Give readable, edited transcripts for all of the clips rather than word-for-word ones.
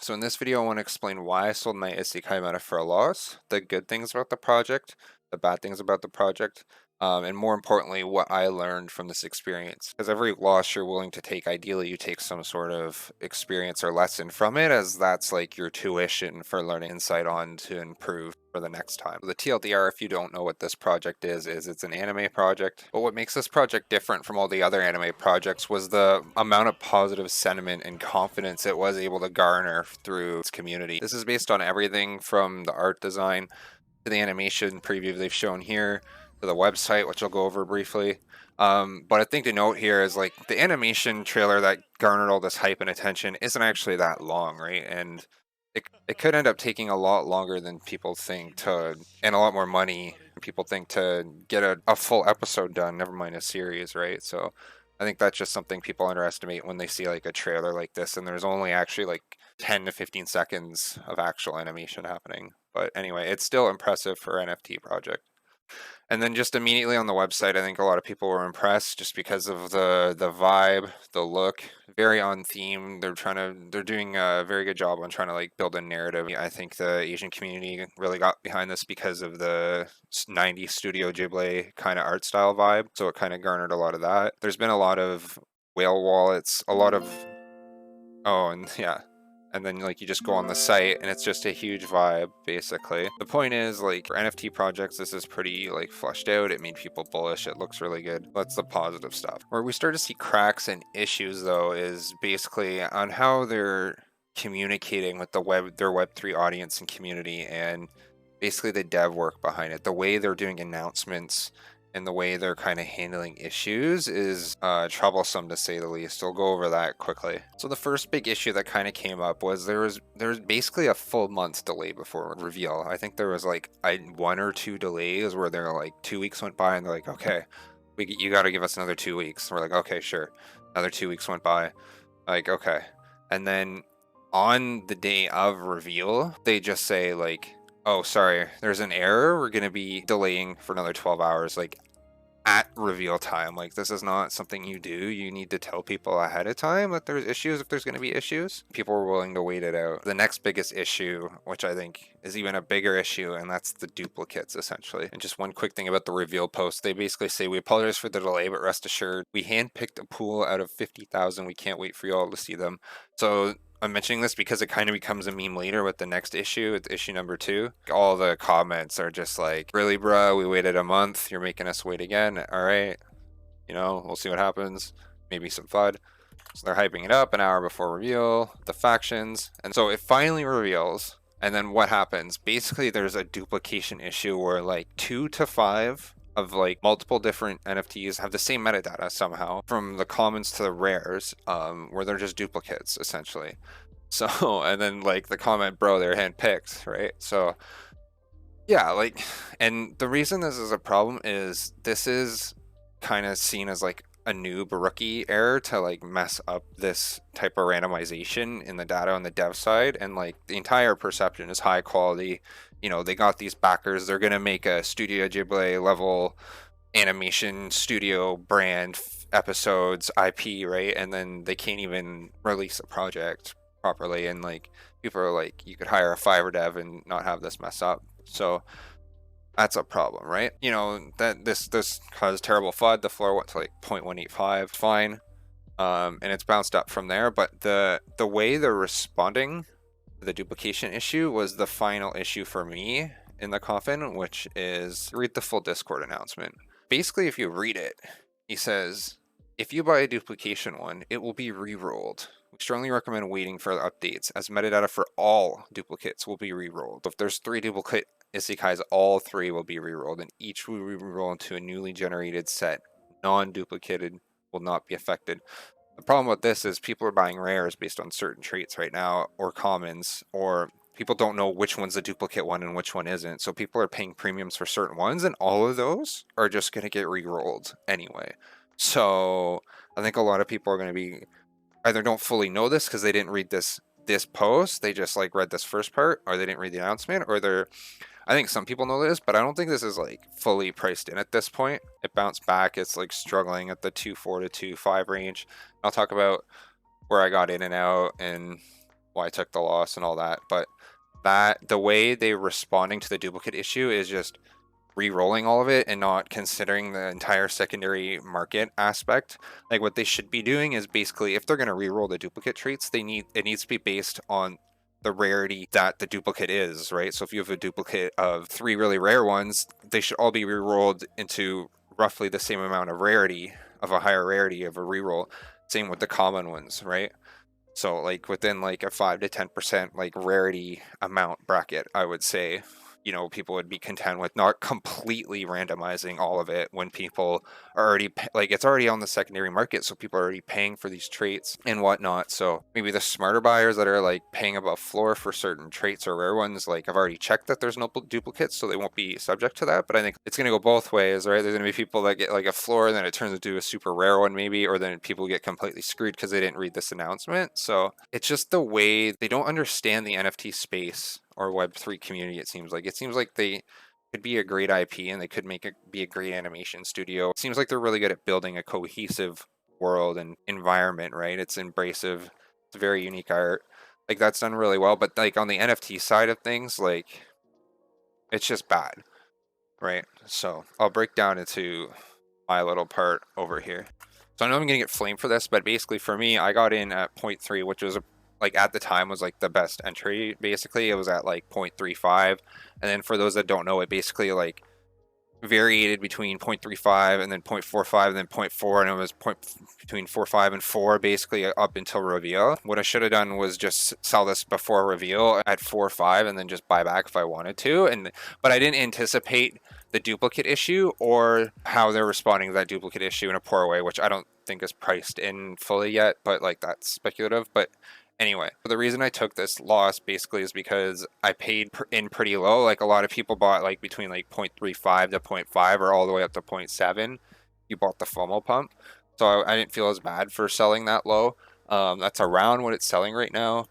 So in this video, I want to explain why I sold my Isekai Meta for a loss, the good things about the project, the bad things about the project, and more importantly, what I learned from this experience. Because every loss you're willing to take, ideally you take some sort of experience or lesson from it, as that's like your tuition for learning insight on to improve for the next time. The TLDR, if you don't know what this project is it's an anime project. But what makes this project different from all the other anime projects was the amount of positive sentiment and confidence it was able to garner through its community. This is based on everything from the art design to the animation preview they've shown here, to the website, which I'll go over briefly. But I think to note here is like the animation trailer that garnered all this hype and attention isn't actually that long, right? And it could end up taking a lot longer than people think to, and a lot more money than people think to get a full episode done, never mind a series, right? So I think that's just something people underestimate when they see like a trailer like this, and there's only actually like 10 to 15 seconds of actual animation happening. But anyway, it's still impressive for an NFT project. And then just immediately on the website, I think a lot of people were impressed just because of the vibe, the look, very on theme. They're doing a very good job on trying to like build a narrative. I think the Asian community really got behind this because of the 90s Studio Ghibli kind of art style vibe. So it kind of garnered a lot of that. There's been a lot of whale wallets, a lot of, oh, and yeah, and then like you just go on the site and it's just a huge vibe basically. The point is, like, for NFT projects, this is pretty like fleshed out. It made people bullish. It looks really good. That's the positive stuff. Where we start to see cracks and issues though is basically on how they're communicating with their web3 audience and community, and basically the dev work behind it. The way they're doing announcements and the way they're kind of handling issues is troublesome, to say the least. I'll go over that quickly. So the first big issue that kind of came up was there was basically a full month delay before reveal. I think there was like one or two delays where they're like 2 weeks went by and they're like, okay, you got to give us another 2 weeks. We're like, okay, sure. Another 2 weeks went by. Like, okay. And then on the day of reveal, they just say like, oh, sorry, there's an error. We're going to be delaying for another 12 hours. Like, at reveal time. Like, this is not something you do. You need to tell people ahead of time that there's issues if there's going to be issues. People were willing to wait it out. The next biggest issue, which I think is even a bigger issue, and that's the duplicates essentially. And just one quick thing about the reveal post, they basically say, we apologize for the delay, but rest assured, we handpicked a pool out of 50,000. We can't wait for you all to see them. So I'm mentioning this because it kind of becomes a meme later with the next issue. It's issue number 2. All the comments are just like, really, bruh, we waited a month. You're making us wait again. All right. You know, we'll see what happens. Maybe some FUD. So they're hyping it up an hour before reveal, the factions. And so it finally reveals. And then what happens? Basically, there's a duplication issue where like 2 to 5 of like multiple different NFTs have the same metadata somehow, from the commons to the rares, where they're just duplicates essentially. So, and then like the comment, bro, they're handpicked, right? So yeah, like, and the reason this is a problem is this is kind of seen as like a noob rookie error to like mess up this type of randomization in the data on the dev side, and like the entire perception is high quality. You know, they got these backers. They're gonna make a Studio Ghibli level animation studio brand episodes IP, right? And then they can't even release a project properly, and like people are like, you could hire a Fiverr dev and not have this mess up. So that's a problem, right? You know, that this caused terrible FUD. The floor went to like 0.185, fine. And it's bounced up from there. But the way they're responding to the duplication issue was the final issue for me in the coffin, which is, read the full Discord announcement. Basically, if you read it, he says, if you buy a duplication one, it will be re-rolled. We strongly recommend waiting for the updates, as metadata for all duplicates will be re-rolled. If there's 3 duplicate isekais, all 3 will be re-rolled, and each will re-roll into a newly generated set. Non-duplicated will not be affected. The problem with this is people are buying rares based on certain traits right now, or commons, or people don't know which one's a duplicate one and which one isn't. So people are paying premiums for certain ones, and all of those are just going to get re-rolled anyway. So I think a lot of people are going to be either don't fully know this because they didn't read this post. They just like read this first part, or they didn't read the announcement, or they're, I think some people know this, but I don't think this is like fully priced in at this point. It bounced back. It's like struggling at the 2.4 to 2.5 range. I'll talk about where I got in and out and why I took the loss and all that. But that the way they're responding to the duplicate issue is just re-rolling all of it and not considering the entire secondary market aspect. Like what they should be doing is basically, if they're going to re-roll the duplicate traits, it needs to be based on the rarity that the duplicate is, right? So if you have a duplicate of 3 really rare ones, they should all be re-rolled into roughly the same amount of rarity, of a higher rarity of a re-roll. Same with the common ones, right? So like within like a 5 to 10% like rarity amount bracket, I would say, people would be content with not completely randomizing all of it when people are already like, it's already on the secondary market, so people are already paying for these traits and whatnot. So maybe the smarter buyers that are like paying above floor for certain traits or rare ones, like I've already checked that there's no duplicates, so they won't be subject to that. But I think it's going to go both ways, right? There's going to be people that get like a floor and then it turns into a super rare one maybe, or then people get completely screwed because they didn't read this announcement. So it's just the way they don't understand the NFT space or Web3 community. It seems like they could be a great IP and they could be a great animation studio. It seems like they're really good at building a cohesive world and environment, right? It's embracive. It's very unique art. Like that's done really well. But like on the NFT side of things, like it's just bad, right? So I'll break down into my little part over here. So I know I'm gonna get flamed for this, but basically for me, I got in at 0.3, which was like at the time was like the best entry. Basically, it was at like 0.35, and then for those that don't know, it basically like variated between 0.35 and then 0.45 and then zero point 0.4, and it was between 4.5 and 4 basically up until reveal. What I should have done was just sell this before reveal at 4.5 and then just buy back if I wanted to. But I didn't anticipate the duplicate issue or how they're responding to that duplicate issue in a poor way, which I don't think is priced in fully yet, but like that's speculative. But anyway, the reason I took this loss basically is because I paid in pretty low. Like a lot of people bought like between like 0.35 to zero point 0.5 or all the way up to 0.7. You bought the FOMO pump. So I didn't feel as bad for selling that low. That's around what it's selling right now.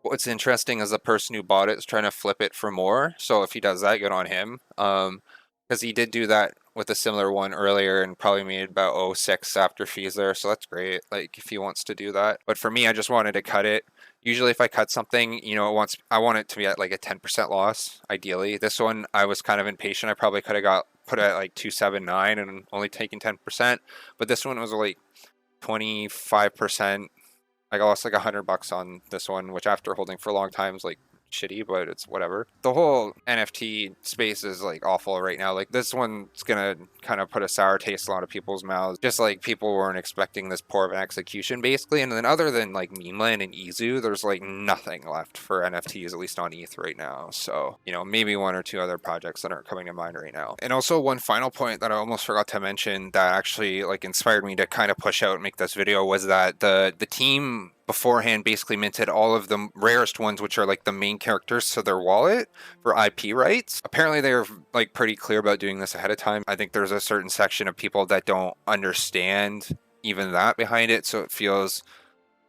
What's interesting is the person who bought it is trying to flip it for more. So if he does that, good on him. Because he did do that with a similar one earlier and probably made about 0.6 after fees there. So that's great. Like if he wants to do that. But for me, I just wanted to cut it. Usually if I cut something, I want it to be at like a 10% loss, ideally. This one, I was kind of impatient. I probably could have got put at like 279 and only taking 10%. But this one was like 25%. I lost like $100 on this one, which after holding for a long time is like shitty, but it's whatever. The whole NFT space is like awful right now. Like this one's gonna kind of put a sour taste in a lot of people's mouths. Just like people weren't expecting this poor of an execution basically. And then other than like Memeland and Izu, there's like nothing left for NFTs, at least on ETH right now. So, maybe one or two other projects that aren't coming to mind right now. And also one final point that I almost forgot to mention that actually like inspired me to kind of push out and make this video was that the team beforehand basically minted all of the rarest ones, which are like the main characters to their wallet for IP rights. Apparently they're like pretty clear about doing this ahead of time. I think there's a certain section of people that don't understand even that behind it, so it feels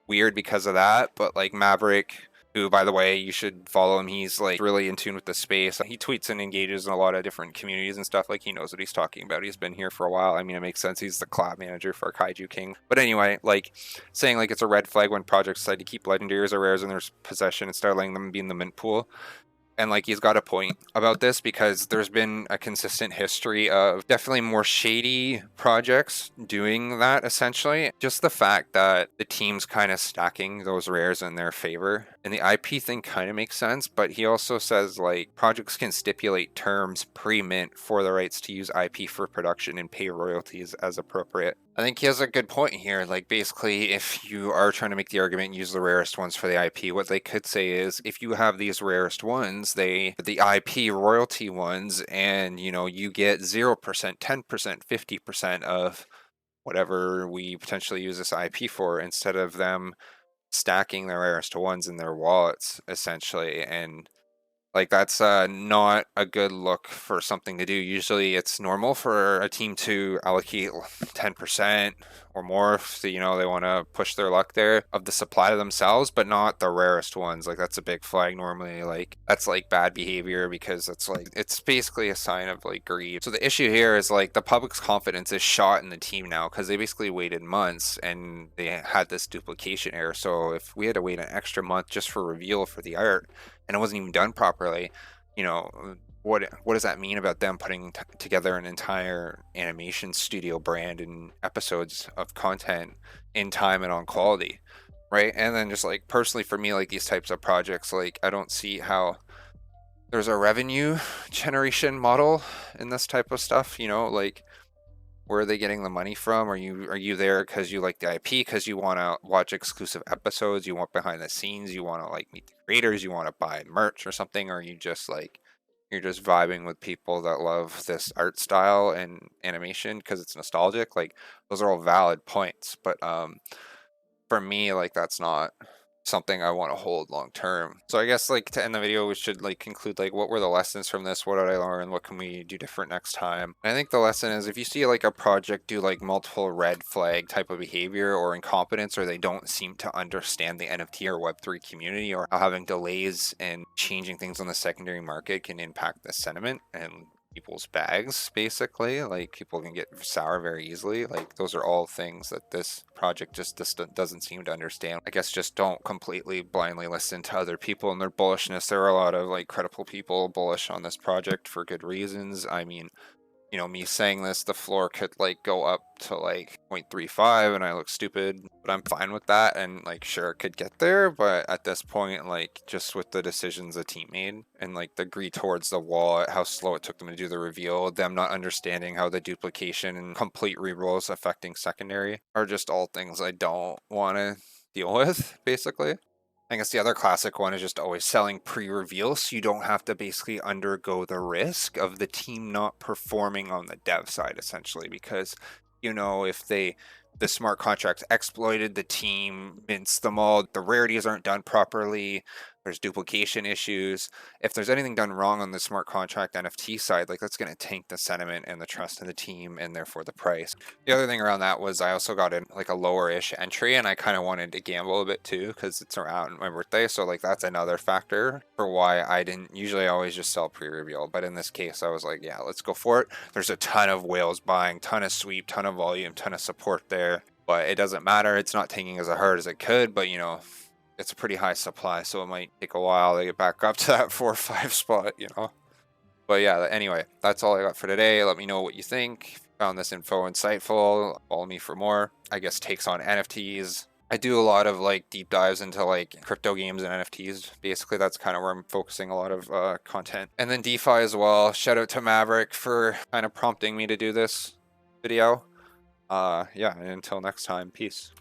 weird because of that. But like Maverick, who by the way you should follow him, he's like really in tune with the space. He tweets and engages in a lot of different communities and stuff. Like he knows what he's talking about. He's been here for a while. I mean, it makes sense. He's the collab manager for Kaiju King. But anyway, like saying like it's a red flag when projects decide to keep legendaries or rares in their possession and start letting them be in the mint pool. And like he's got a point about this because there's been a consistent history of definitely more shady projects doing that essentially. Just the fact that the team's kind of stacking those rares in their favor. And the IP thing kind of makes sense, but he also says like projects can stipulate terms pre-mint for the rights to use IP for production and pay royalties as appropriate. I think he has a good point here. Like basically, if you are trying to make the argument, use the rarest ones for the IP, what they could say is if you have these rarest ones, the IP royalty ones, and you get 0%, 10%, 50% of whatever we potentially use this IP for, instead of them stacking the rarest ones in their wallets essentially. And Like that's not a good look for something to do. Usually it's normal for a team to allocate 10% or more if they, they want to push their luck there of the supply to themselves, but not the rarest ones. Like that's a big flag normally. Like that's like bad behavior because it's like it's basically a sign of like greed. So the issue here is like the public's confidence is shot in the team now because they basically waited months and they had this duplication error. So if we had to wait an extra month just for reveal for the art, and it wasn't even done properly, you know, what does that mean about them putting together an entire animation studio brand and episodes of content in time and on quality, right? And then just like personally for me, like these types of projects, like I don't see how there's a revenue generation model in this type of stuff, like where are they getting the money from? Are you there because you like the IP, because you want to watch exclusive episodes, you want behind the scenes, you want to like meet the creators, you want to buy merch or something, or are you just like you're just vibing with people that love this art style and animation because it's nostalgic? Like those are all valid points, but for me, like that's not something I want to hold long term. So I guess like to end the video, we should like conclude like what were the lessons from this? What did I learn? What can we do different next time? And I think the lesson is if you see like a project do like multiple red flag type of behavior or incompetence, or they don't seem to understand the NFT or Web3 community, or how having delays and changing things on the secondary market can impact the sentiment and people's bags, basically, like people can get sour very easily. Like those are all things that this project just doesn't seem to understand. I guess just don't completely blindly listen to other people and their bullishness. There are a lot of like credible people bullish on this project for good reasons. I mean, me saying this, the floor could like go up to like 0.35 and I look stupid, but I'm fine with that. And like, sure, it could get there. But at this point, like, just with the decisions the team made and like the greed towards the wall, how slow it took them to do the reveal, them not understanding how the duplication and complete rerolls affecting secondary are just all things I don't want to deal with, basically. I guess the other classic one is just always selling pre-reveal, so you don't have to basically undergo the risk of the team not performing on the dev side, essentially, because if the smart contracts exploited the team, minced them all, the rarities aren't done properly, there's duplication issues. If there's anything done wrong on the smart contract NFT side, like that's going to tank the sentiment and the trust in the team and therefore the price. The other thing around that was I also got in like a lower-ish entry, and I kind of wanted to gamble a bit too because it's around my birthday. So like that's another factor for why I didn't usually always just sell pre-reveal. But in this case, I was like, yeah, let's go for it. There's a ton of whales buying, ton of sweep, ton of volume, ton of support there. But it doesn't matter. It's not taking as hard as it could, but it's a pretty high supply, so it might take a while to get back up to that 4 or 5 spot. But yeah, anyway, that's all I got for today. Let me know what you think. If you found this info insightful, follow me for more, I guess, takes on NFTs. I do a lot of like deep dives into like crypto games and NFTs. Basically, that's kind of where I'm focusing a lot of content. And then DeFi as well. Shout out to Maverick for kind of prompting me to do this video. Yeah, and until next time, peace.